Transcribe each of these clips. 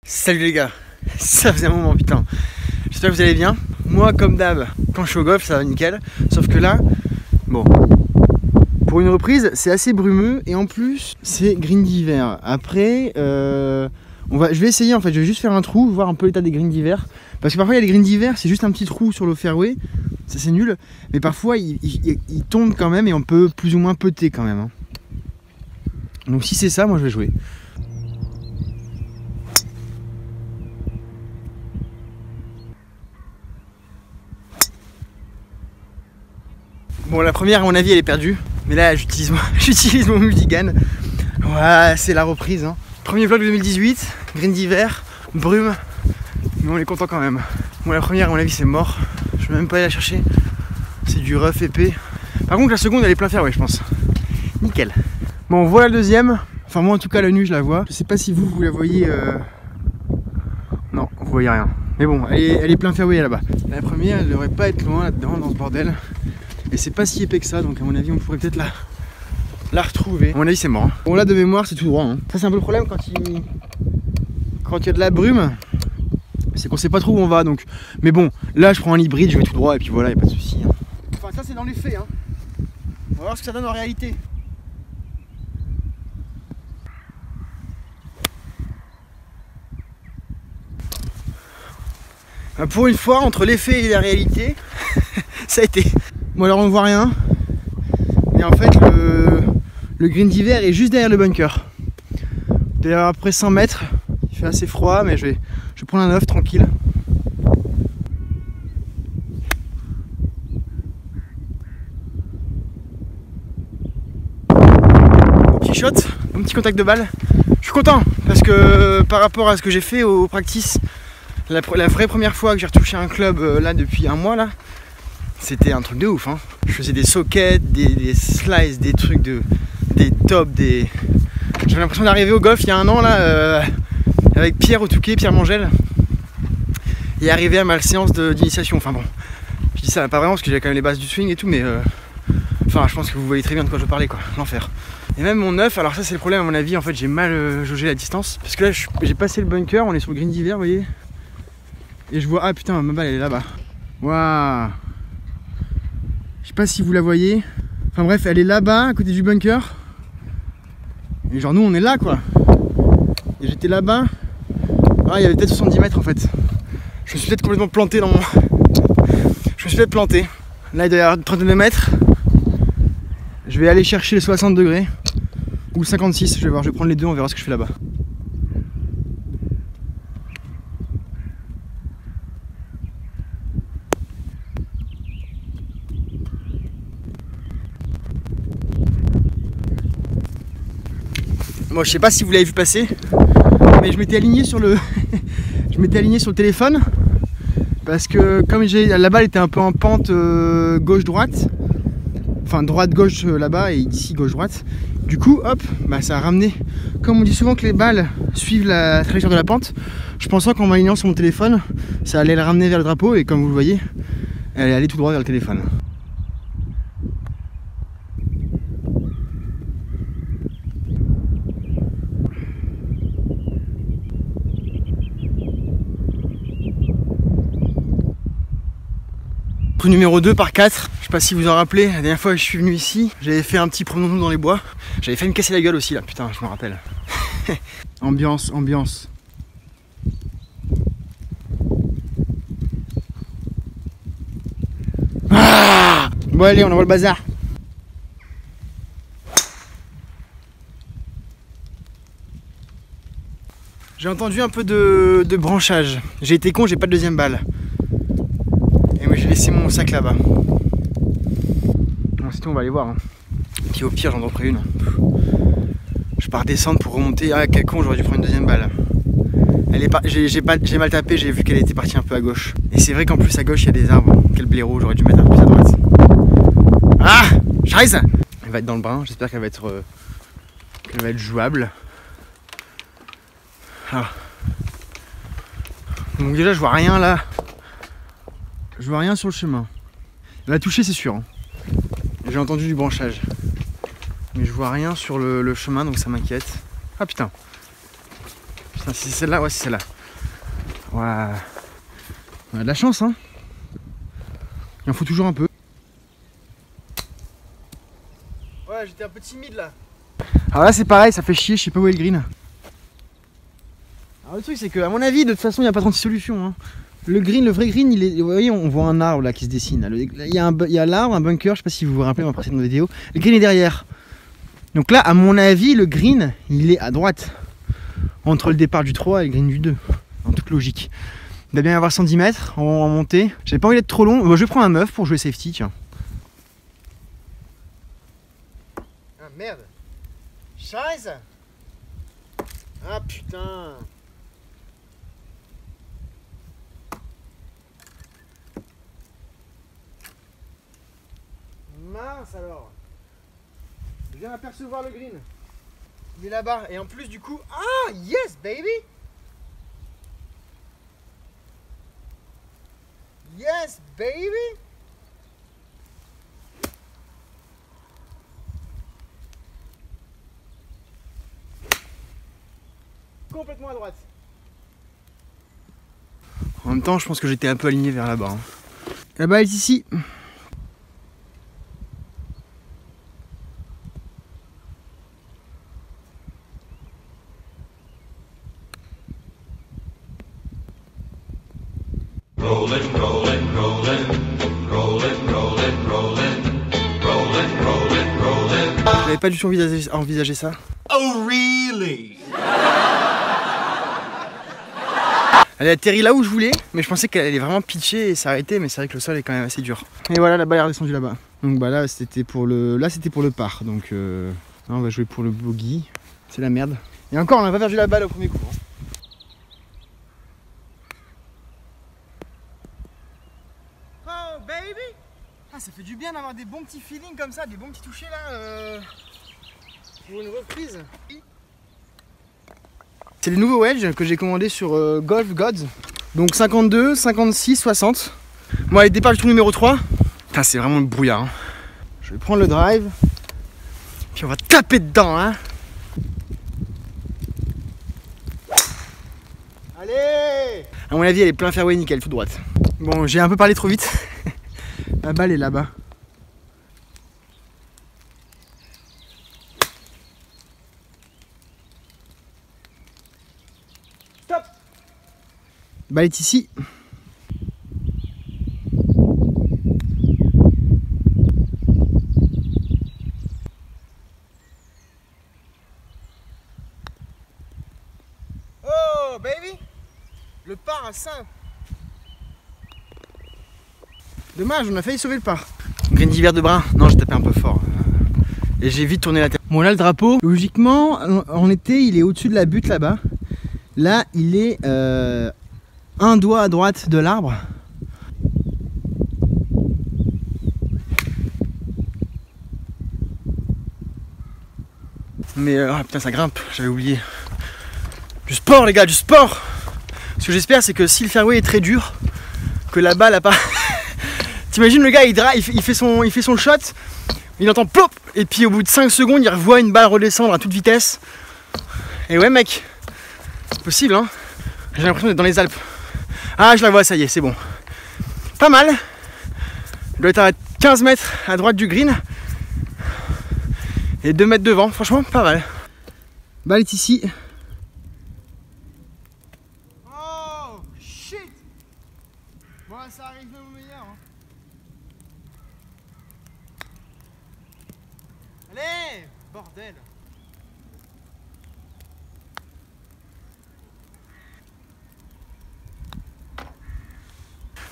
Salut les gars, ça faisait un moment putain. J'espère que vous allez bien. Moi comme d'hab, quand je suis au golf ça va nickel. Sauf que là, bon, pour une reprise c'est assez brumeux et en plus c'est green d'hiver. Après je vais essayer en fait, je vais juste faire un trou, voir un peu l'état des greens d'hiver. Parce que parfois il y a des greens d'hiver, c'est juste un petit trou sur le fairway, ça c'est nul. Mais parfois ils tombent quand même et on peut plus ou moins putter quand même. Donc si c'est ça, moi je vais jouer. Bon, la première à mon avis elle est perdue, mais là j'utilise mon multigan. Ouais, c'est la reprise hein. Premier vlog de 2018, green d'hiver, brume, mais on est content quand même. Bon, la première à mon avis c'est mort, je vais même pas aller la chercher, c'est du rough épais. Par contre la seconde elle est plein fairway je pense. Nickel. Bon, voilà la deuxième, enfin moi en tout cas la nuit je la vois. Je sais pas si vous la voyez, non vous voyez rien. Mais bon, elle est plein fairway là-bas. La première elle devrait pas être loin là-dedans dans ce bordel. Et c'est pas si épais que ça, donc à mon avis on pourrait peut-être la retrouver. À mon avis c'est mort. Bon là de mémoire c'est tout droit hein. Ça c'est un peu le problème quand il y a de la brume, c'est qu'on sait pas trop où on va donc. Mais bon, là je prends un hybride, je vais tout droit et puis voilà, y a pas de souci hein. Enfin ça c'est dans les faits hein. On va voir ce que ça donne en réalité. Pour une fois, entre les faits et la réalité, ça a été. Bon alors on voit rien, mais en fait le green d'hiver est juste derrière le bunker. D'ailleurs après 100 mètres, il fait assez froid, mais je vais prendre un 9 tranquille. Petit shot, un petit contact de balle. Je suis content parce que par rapport à ce que j'ai fait au practice, la vraie première fois que j'ai retouché un club là depuis un mois là, c'était un truc de ouf hein. Je faisais des sockets, des slices, des trucs des tops, J'avais l'impression d'arriver au golf il y a un an là avec Pierre au Touquet, Pierre Mangel, et arriver à ma séance d'initiation. Enfin bon, je dis ça pas vraiment parce que j'avais quand même les bases du swing et tout, mais enfin je pense que vous voyez très bien de quoi je parlais quoi, l'enfer. Et même mon 9, alors ça c'est le problème à mon avis, en fait j'ai mal jaugé la distance. Parce que là j'ai passé le bunker, on est sur le green d'hiver, vous voyez. Et je vois, ah putain ma balle elle est là-bas. Waouh. Je sais pas si vous la voyez. Enfin bref, elle est là-bas, à côté du bunker. Et genre nous on est là quoi. Et j'étais là-bas. Ah il y avait peut-être 70 mètres en fait. Je me suis peut-être complètement planté dans mon... Je me suis peut-être planté. Là il doit y avoir 32 mètres. Je vais aller chercher les 60 degrés. Ou le 56, je vais voir, je vais prendre les deux, on verra ce que je fais là-bas. Moi je sais pas si vous l'avez vu passer, mais je m'étais aligné sur le je m'étais aligné sur le téléphone parce que comme la balle était un peu en pente gauche-droite, enfin droite-gauche là-bas et ici gauche-droite, du coup hop, bah ça a ramené, comme on dit souvent que les balles suivent la trajectoire de la pente, je pensais qu'en m'alignant sur mon téléphone ça allait le ramener vers le drapeau et comme vous le voyez, elle est allée tout droit vers le téléphone. Numéro 2 par 4, je sais pas si vous en rappelez, la dernière fois que je suis venu ici, j'avais fait un petit promenade dans les bois, j'avais fait me casser la gueule aussi là, putain je me rappelle. Ambiance, ambiance. Ah bon allez, on envoie le bazar. J'ai entendu un peu de branchage, j'ai été con, j'ai pas de deuxième balle. J'ai laissé mon sac là-bas. Bon, c'est tout, on va aller voir. Hein. Et puis au pire, j'en reprends une. Je pars descendre pour remonter. Ah, quel con, j'aurais dû prendre une deuxième balle. J'ai mal tapé, j'ai vu qu'elle était partie un peu à gauche. Et c'est vrai qu'en plus à gauche, il y a des arbres. Quel blaireau, j'aurais dû mettre un peu plus à droite. Ah, scheiße. Elle va être dans le brin, j'espère qu'elle va être jouable. Ah. Donc déjà, je vois rien là. Je vois rien sur le chemin. Elle a touché c'est sûr. Hein. J'ai entendu du branchage. Mais je vois rien sur le chemin donc ça m'inquiète. Ah putain. Putain si c'est celle-là, ouais c'est celle-là. Ouais. On a de la chance, hein. Il en faut toujours un peu. Ouais, j'étais un peu timide là. Alors là, c'est pareil, ça fait chier, je sais pas où est le green. Alors le truc, c'est que, à mon avis, de toute façon, il n'y a pas 36 solutions. Hein. Le green, le vrai green, il est. Vous voyez, on voit un arbre là qui se dessine. Il y a l'arbre, un bunker, je sais pas si vous vous rappelez ma précédente vidéo. Le green est derrière. Donc là, à mon avis, le green, il est à droite. Entre le départ du 3 et le green du 2. En toute logique. Il va bien y avoir 110 mètres en montée. J'avais pas envie d'être trop long. Bon, je vais prendre un 9 pour jouer safety, tiens. Ah merde. Scheiße. Ah putain. Mince alors. Je viens d'apercevoir le green. Il est là-bas. Et en plus du coup... Ah yes baby. Yes baby. Complètement à droite. En même temps, je pense que j'étais un peu aligné vers là-bas. Hein. La balle est ici. Rollin', rollin', rollin', rollin', rollin', rollin', rollin', rollin', rollin'. J'avais pas du tout envisagé ça. Oh really? Elle a atterri là où je voulais, mais je pensais qu'elle allait vraiment pitcher et s'arrêter, mais c'est vrai que le sol est quand même assez dur. Et voilà, la balle est redescendue là-bas. Donc bah là c'était pour le par. Donc là, on va jouer pour le bogey. C'est la merde. Et encore, on n'a pas perdu la balle au premier coup. Hein. Oh baby! Ah, ça fait du bien d'avoir des bons petits feelings comme ça, des bons petits touchés là pour une reprise. C'est les nouveaux wedges que j'ai commandés sur Golf Gods. Donc 52, 56, 60. Bon allez, départ du tour numéro 3. Putain, c'est vraiment le brouillard. Hein. Je vais prendre le drive. Puis on va taper dedans. Hein. Allez! À mon avis, elle est plein fairway, nickel, tout droite. Bon, j'ai un peu parlé trop vite. La balle est là-bas. Stop! La balle est ici. Oh baby! Le par à 5. Dommage, on a failli sauver le par. Green d'hiver de brun. Non, j'ai tapé un peu fort. Et j'ai vite tourné la tête. Bon là le drapeau, logiquement, en été il est au-dessus de la butte là-bas. Là il est un doigt à droite de l'arbre. Mais oh putain, ça grimpe, j'avais oublié. Du sport les gars, du sport. Ce que j'espère c'est que si le fairway est très dur, que la balle a pas... T'imagines le gars il fait son shot, il entend plop, et puis au bout de 5 secondes il revoit une balle redescendre à toute vitesse. Et ouais mec, c'est possible hein. J'ai l'impression d'être dans les Alpes. Ah je la vois, ça y est, c'est bon. Pas mal. Il doit être à 15 mètres à droite du green. Et 2 mètres devant, franchement pas mal. Balle est ici. Oh shit. Bon ça arrive même au meilleur hein. Allez, bordel.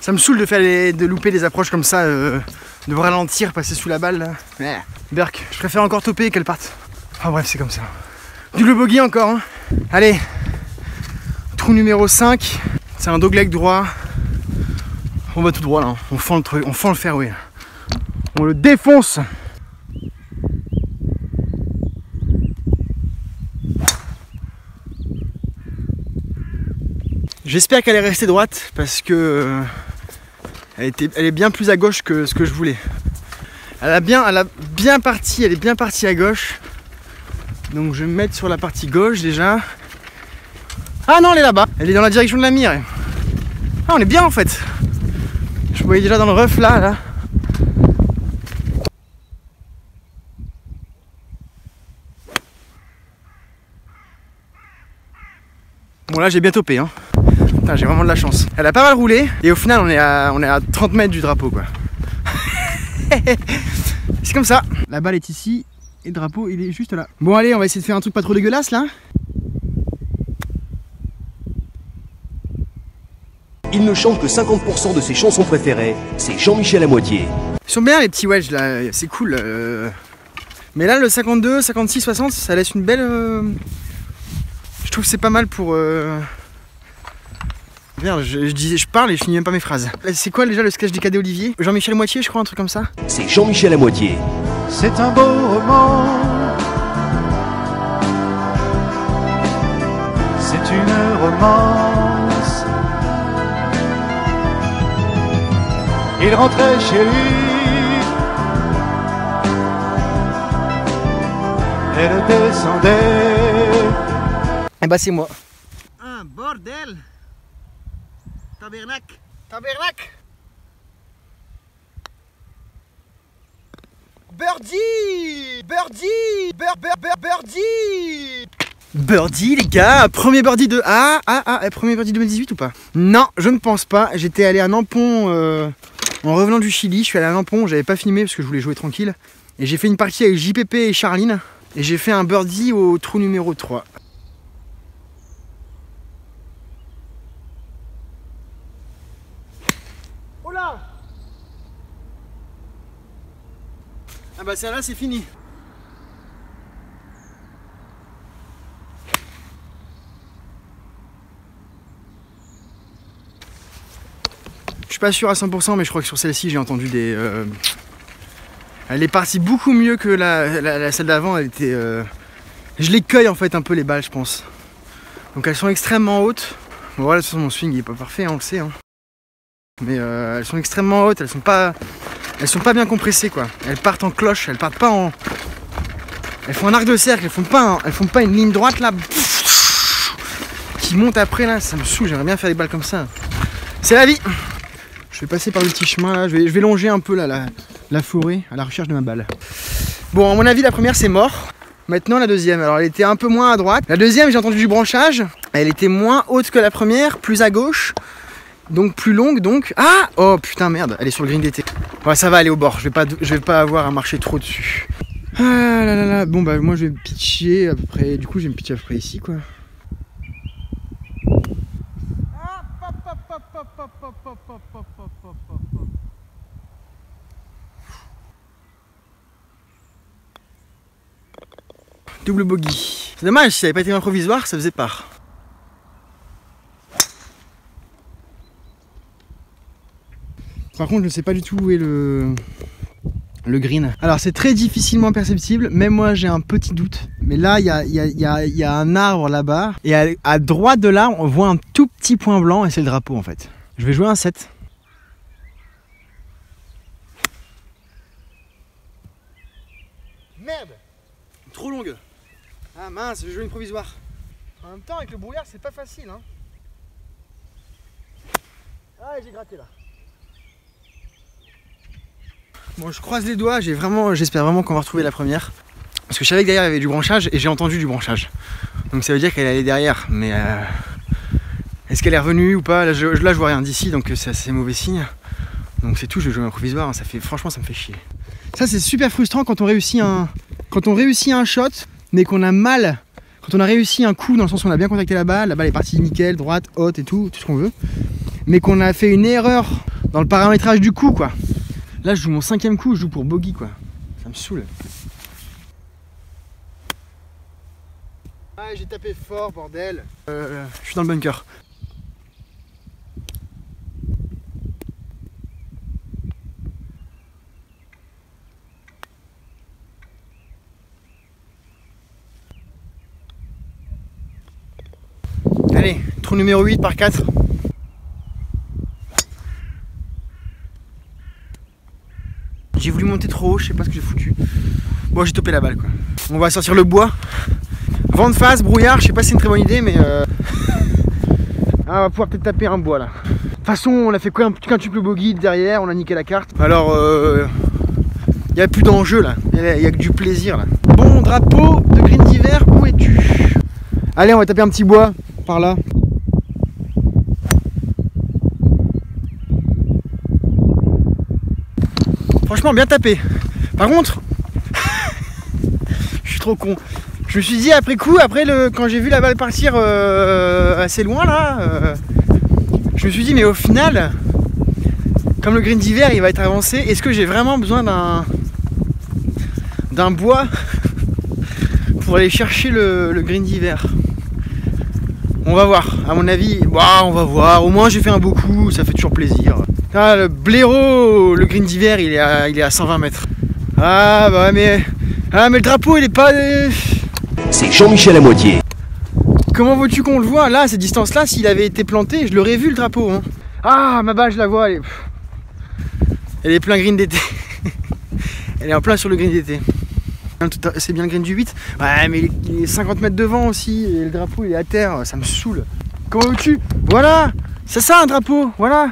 Ça me saoule de louper des approches comme ça, de ralentir, passer sous la balle là. Burk, je préfère encore toper qu'elle parte. Enfin bref, c'est comme ça. Du le bogey encore. Hein. Allez, trou numéro 5. C'est un dogleg droit. On va tout droit là. On fend le truc, on fend le fairway. On le défonce. J'espère qu'elle est restée droite parce que elle est bien plus à gauche que ce que je voulais. Elle est bien partie à gauche. Donc je vais me mettre sur la partie gauche déjà. Ah non, elle est là-bas. Elle est dans la direction de la mire. Ah, on est bien en fait. Je voyais déjà dans le rough là. Bon là j'ai bien topé hein. Putain, j'ai vraiment de la chance. Elle a pas mal roulé et au final on est à 30 mètres du drapeau quoi. C'est comme ça. La balle est ici et le drapeau il est juste là. Bon allez, on va essayer de faire un truc pas trop dégueulasse là. Il ne chante que 50% de ses chansons préférées, c'est Jean-Michel à moitié. Ils sont bien les petits wedges là, c'est cool. Mais là le 52, 56, 60 ça laisse une belle... Je trouve que c'est pas mal pour... Merde, je parle et je finis même pas mes phrases. C'est quoi déjà le sketch du cadet Olivier? Jean-Michel Moitié je crois, un truc comme ça. C'est Jean-Michel à moitié. C'est un beau roman. C'est une romance. Il rentrait chez lui. Elle descendait. Eh bah c'est moi. Un bordel. Tabernacle. Tabernacle. Birdie. Birdie. Birdie les gars, premier birdie de... premier birdie 2018 ou pas? Non, je ne pense pas. J'étais allé à Nampon en revenant du Chili. Je suis allé à Nampon, j'avais pas filmé parce que je voulais jouer tranquille. Et j'ai fait une partie avec JPP et Charline. Et j'ai fait un birdie au trou numéro 3. Oh là! Ah bah celle-là c'est fini. Je suis pas sûr à 100% mais je crois que sur celle-ci j'ai entendu des... Elle est partie beaucoup mieux que celle d'avant, elle était... Je les cueille en fait un peu les balles je pense. Donc elles sont extrêmement hautes. Bon voilà, de toute façon mon swing il est pas parfait, hein, on le sait. Hein. Mais elles sont extrêmement hautes, elles sont pas bien compressées quoi. Elles partent en cloche, elles partent pas en... Elles font un arc de cercle, elles font pas une ligne droite là. Qui monte après là, ça me saoule, j'aimerais bien faire des balles comme ça. C'est la vie. Je vais passer par le petit chemin là, je vais longer un peu là, la forêt à la recherche de ma balle. Bon, à mon avis la première c'est mort. Maintenant la deuxième, alors elle était un peu moins à droite. La deuxième j'ai entendu du branchage, elle était moins haute que la première, plus à gauche. Donc plus longue donc. Ah! Oh putain merde, elle est sur le green d'été. Ouais ça va aller au bord, je vais pas avoir à marcher trop dessus. Ah là là là, bon bah moi je vais me pitcher à peu près, du coup je vais me pitcher à peu près ici quoi. Double bogey. C'est dommage, si ça avait pas été un provisoire, ça faisait part. Par contre, je ne sais pas du tout où est le green. Alors, c'est très difficilement perceptible. Même moi, j'ai un petit doute. Mais là, il y a un arbre là-bas. Et à droite de l'arbre, on voit un tout petit point blanc. Et c'est le drapeau, en fait. Je vais jouer un 7. Merde! Trop longue. Ah mince, je joue une provisoire. En même temps, avec le brouillard, c'est pas facile. Hein. Ah, j'ai gratté là. Bon, je croise les doigts, j'espère vraiment qu'on va retrouver la première. Parce que je savais que derrière il y avait du branchage et j'ai entendu du branchage. Donc ça veut dire qu'elle allait derrière. Mais est-ce qu'elle est revenue ou pas? Là je vois rien d'ici, donc c'est mauvais signe. Donc c'est tout, je vais jouer un provisoire. Hein. Franchement, ça me fait chier. Ça, c'est super frustrant quand on réussit un shot, mais qu'on a mal. Quand on a réussi un coup, dans le sens où on a bien contacté la balle est partie nickel, droite, haute et tout ce qu'on veut. Mais qu'on a fait une erreur dans le paramétrage du coup, quoi. Là, je joue mon 5e coup, je joue pour bogey, quoi. Ça me saoule. Ah, j'ai tapé fort, bordel. Je suis dans le bunker. Allez, trou numéro 8 par 4. J'ai voulu monter trop haut, je sais pas ce que j'ai foutu. Bon, j'ai topé la balle quoi. On va sortir le bois. Vent de face, brouillard, je sais pas si c'est une très bonne idée, mais Ah, on va pouvoir peut-être taper un bois là. De toute façon, on a fait quoi, un quintuple bogey derrière, on a niqué la carte. Alors, il n'y a plus d'enjeu là, il n'y a que du plaisir là. Bon, drapeau de green d'hiver, où es-tu? Allez, on va taper un petit bois par là. Franchement, bien tapé. Par contre, je suis trop con. Je me suis dit après coup, quand j'ai vu la balle partir assez loin là, je me suis dit mais au final, comme le green d'hiver il va être avancé, est-ce que j'ai vraiment besoin d'un bois pour aller chercher le green d'hiver? On va voir, à mon avis, on va voir, au moins j'ai fait un beau coup, ça fait toujours plaisir. Ah, le blaireau, le green d'hiver il est à 120 mètres. Ah bah mais le drapeau il est pas... C'est Jean-Michel à moitié. Comment veux-tu qu'on le voit là, à cette distance-là, s'il avait été planté, je l'aurais vu le drapeau. Hein. Ah, ma balle, je la vois, elle est plein green d'été. Elle est en plein sur le green d'été. C'est bien le green du 8. Ouais, mais il est 50 mètres devant aussi, et le drapeau il est à terre, ça me saoule. Comment veux-tu? Voilà, c'est ça un drapeau, voilà.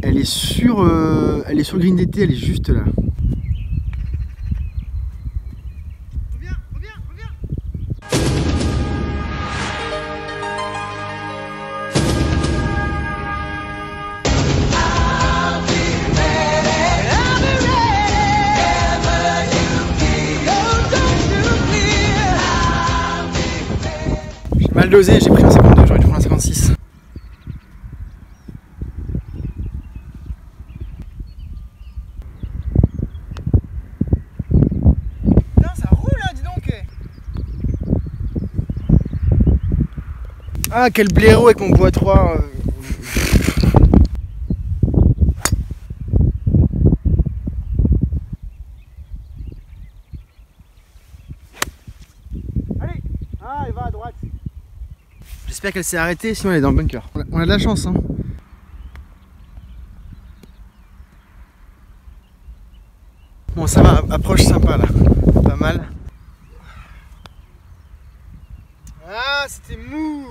Elle est sur le green d'été, elle est juste là. Mal dosé, j'ai pris un 52, j'aurais dû prendre un 56. Putain, ça roule là, dis donc. Ah, quel blaireau avec mon bois 3. Allez, elle va à droite. J'espère qu'elle s'est arrêtée, sinon elle est dans le bunker. On a de la chance, hein. Bon, ça va, approche sympa là. Pas mal. Ah, c'était mou.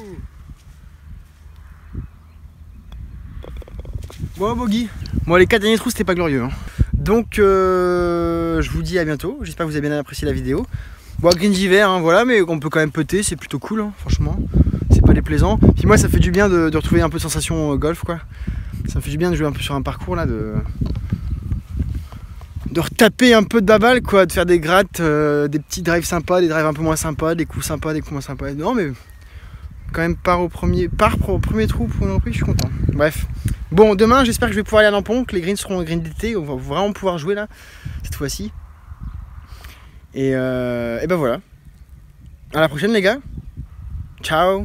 Bon, bogey. Bon, les 4 derniers trous, c'était pas glorieux. Hein. Donc, je vous dis à bientôt. J'espère que vous avez bien apprécié la vidéo. Bon, green d'hiver, hein, voilà, mais on peut quand même putter, c'est plutôt cool, hein, franchement. C'est pas déplaisant. Puis moi, ça fait du bien de retrouver un peu de sensation golf, quoi. Ça me fait du bien de jouer un peu sur un parcours là, de retaper un peu de balle, quoi, de faire des grattes, des petits drives sympas, des drives un peu moins sympas, des coups sympas, des coups moins sympas. Non, mais quand même part au premier trou pour une reprise, je suis content. Bref. Bon, demain, j'espère que je vais pouvoir aller à Lampon, que les greens seront green d'été, on va vraiment pouvoir jouer là, cette fois-ci. Et ben voilà. À la prochaine, les gars. Ciao.